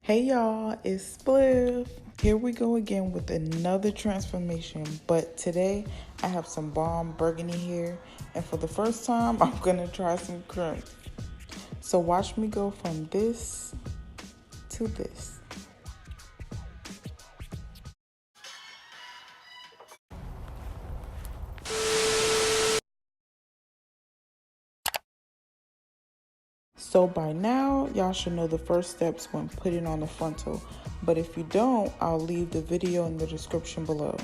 Hey y'all, it's Spliff. Here we go again with another transformation, but today I have some bomb burgundy hair, and for the first time I'm gonna try some crimp. So watch me go from this to this. So by now, y'all should know the first steps when putting on the frontal, but if you don't, I'll leave the video in the description below.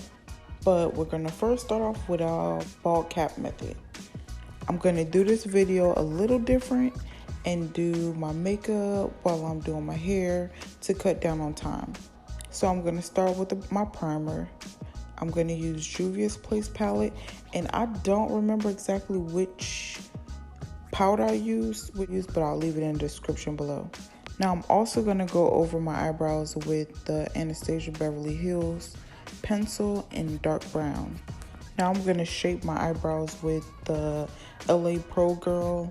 But we're gonna first start off with our bald cap method. I'm gonna do this video a little different and do my makeup while I'm doing my hair to cut down on time. So I'm gonna start with my primer. I'm gonna use Juvia's Place palette, and I don't remember exactly which powder I used, but I'll leave it in the description below. Now I'm also gonna go over my eyebrows with the Anastasia Beverly Hills pencil in dark brown. Now I'm gonna shape my eyebrows with the LA Pro Girl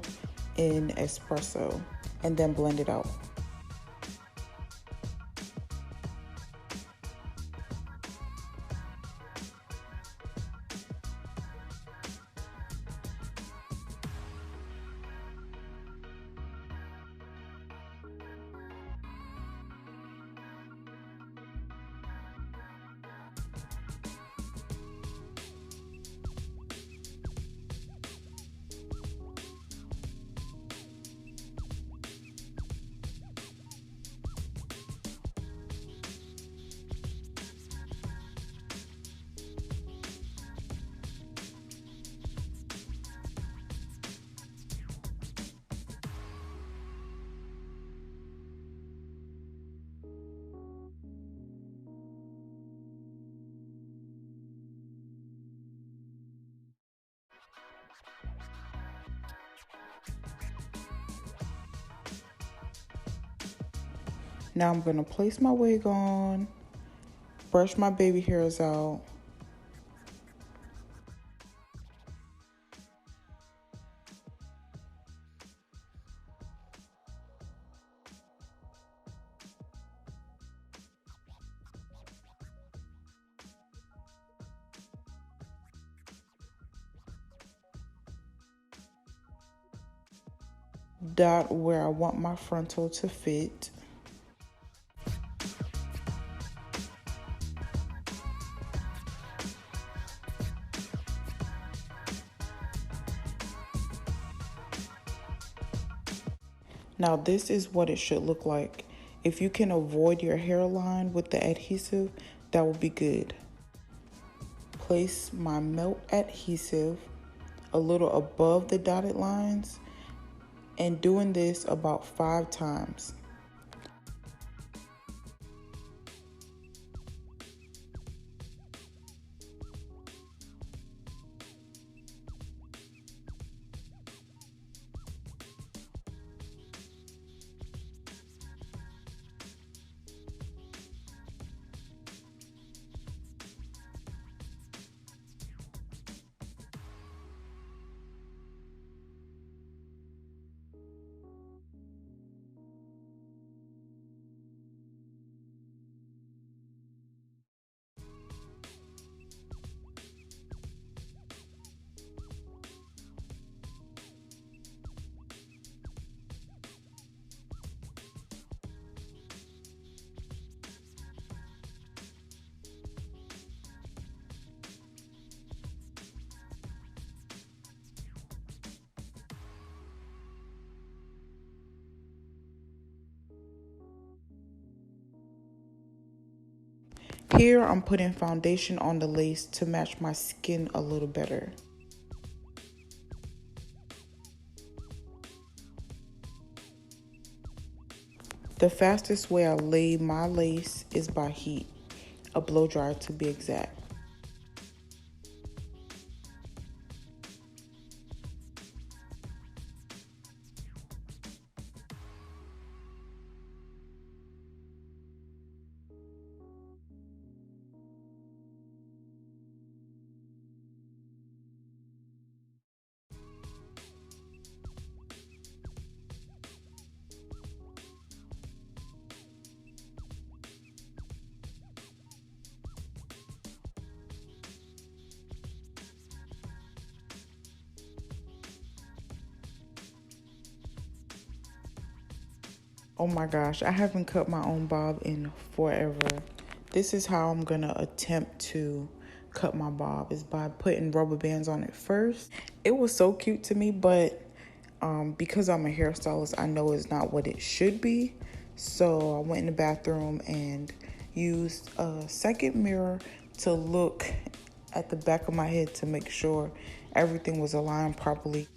in espresso and then blend it out. Now I'm gonna place my wig on, brush my baby hairs out, dot where I want my frontal to fit. Now this is what it should look like. If you can avoid your hairline with the adhesive, that will be good. Place my melt adhesive a little above the dotted lines and doing this about 5 times. Here I'm putting foundation on the lace to match my skin a little better. The fastest way I lay my lace is by heat, a blow dryer to be exact. Oh my gosh, I haven't cut my own bob in forever. This is how I'm gonna attempt to cut my bob, is by putting rubber bands on it first. It was so cute to me, but because I'm a hairstylist, I know it's not what it should be. So I went in the bathroom and used a second mirror to look at the back of my head to make sure everything was aligned properly.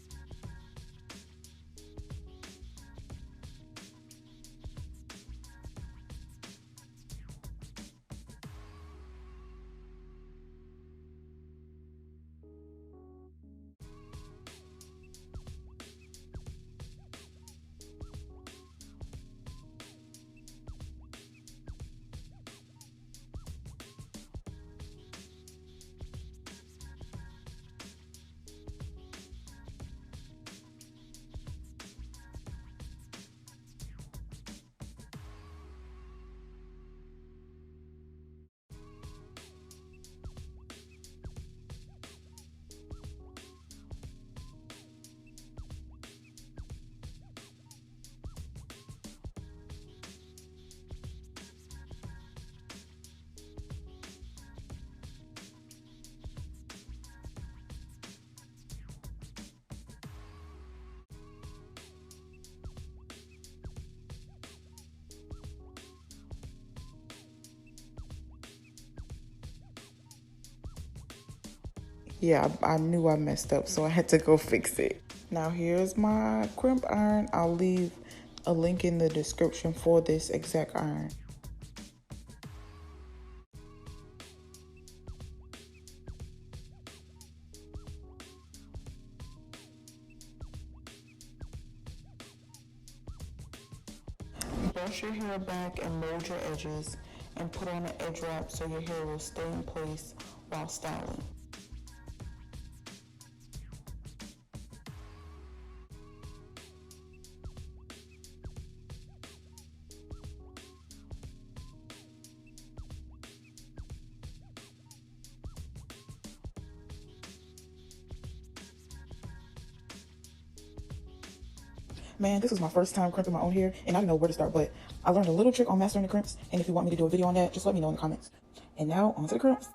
Yeah, I knew I messed up, so I had to go fix it. Now here's my crimp iron. I'll leave a link in the description for this exact iron. Brush your hair back and mold your edges, and put on an edge wrap so your hair will stay in place while styling. Man, this was my first time crimping my own hair, and I didn't know where to start, but I learned a little trick on mastering the crimps, and if you want me to do a video on that, just let me know in the comments. And now, on to the crimps.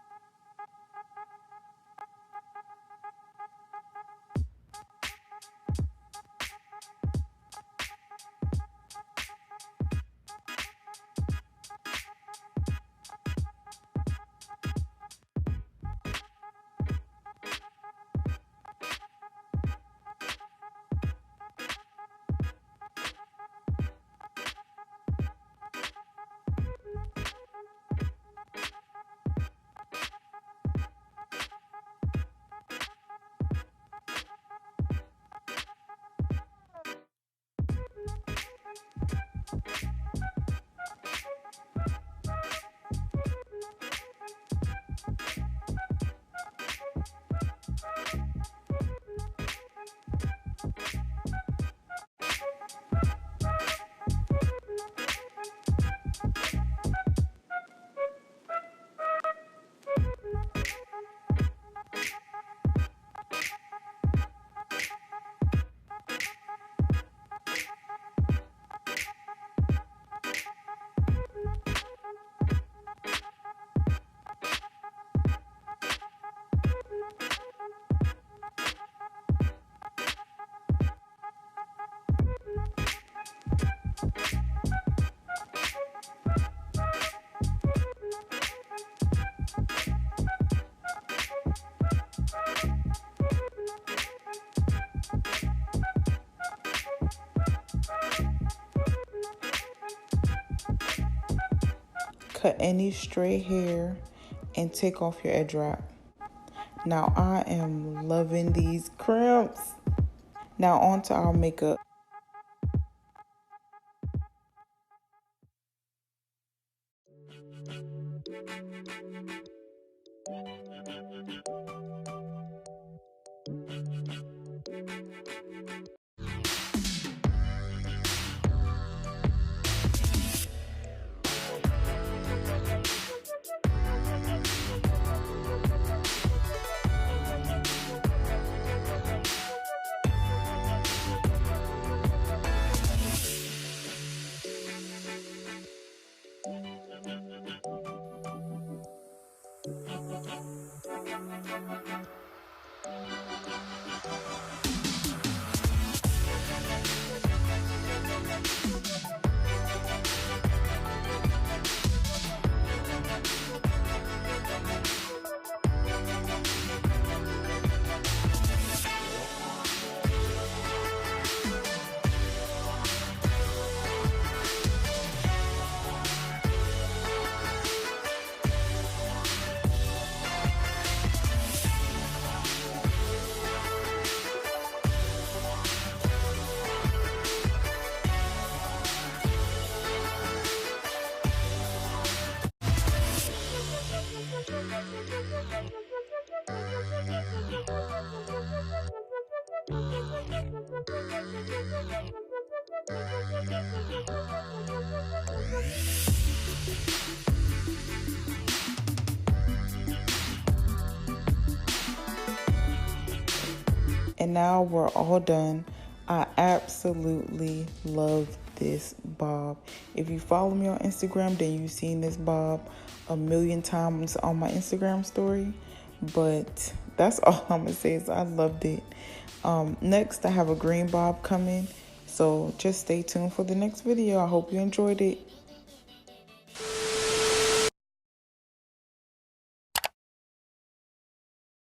Cut any stray hair and take off your edge wrap. Now I am loving these crimps. Now on to our makeup. And now we're all done. I absolutely love this bob. If you follow me on Instagram, then you've seen this bob a million times on my Instagram story. But that's all I'm gonna say is I loved it. Next, I have a green bob coming. So just stay tuned for the next video. I hope you enjoyed it.